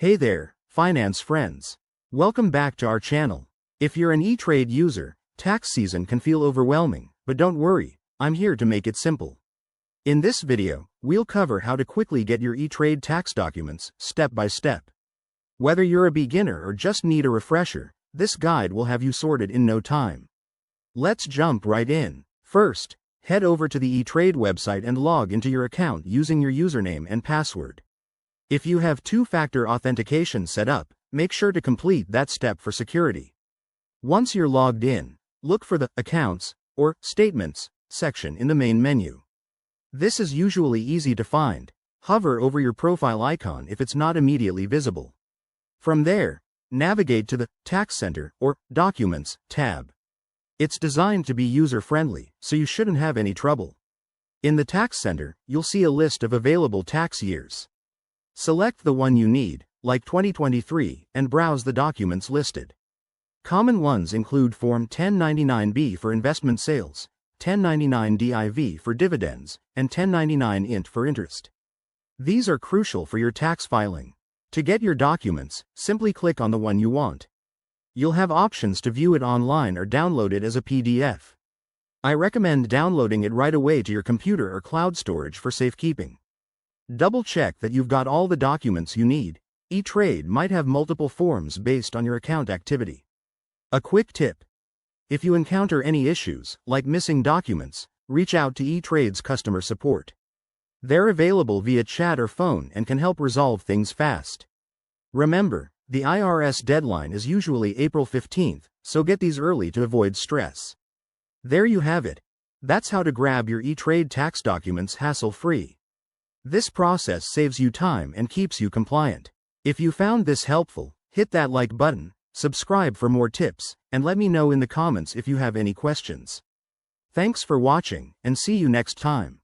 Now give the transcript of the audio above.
Hey there, finance friends. Welcome back to our channel. If you're an Etrade user, tax season can feel overwhelming, but don't worry, I'm here to make it simple. In this video, we'll cover how to quickly get your Etrade tax documents, step by step. Whether you're a beginner or just need a refresher, this guide will have you sorted in no time. Let's jump right in. First, head over to the Etrade website and log into your account using your username and password. If you have two-factor authentication set up, make sure to complete that step for security. Once you're logged in, look for the Accounts or Statements section in the main menu. This is usually easy to find. Hover over your profile icon if it's not immediately visible. From there, navigate to the Tax Center or Documents tab. It's designed to be user-friendly, so you shouldn't have any trouble. In the Tax Center, you'll see a list of available tax years. Select the one you need, like 2023, and browse the documents listed. Common ones include Form 1099-B for investment sales, 1099-DIV for dividends, and 1099-INT for interest. These are crucial for your tax filing. To get your documents, simply click on the one you want. You'll have options to view it online or download it as a PDF. I recommend downloading it right away to your computer or cloud storage for safekeeping. Double-check that you've got all the documents you need. Etrade might have multiple forms based on your account activity. A quick tip: if you encounter any issues, like missing documents, reach out to Etrade's customer support. They're available via chat or phone and can help resolve things fast. Remember, the IRS deadline is usually April 15th, so get these early to avoid stress. There you have it. That's how to grab your Etrade tax documents hassle-free. This process saves you time and keeps you compliant. If you found this helpful, hit that like button, subscribe for more tips, and let me know in the comments if you have any questions. Thanks for watching, and see you next time.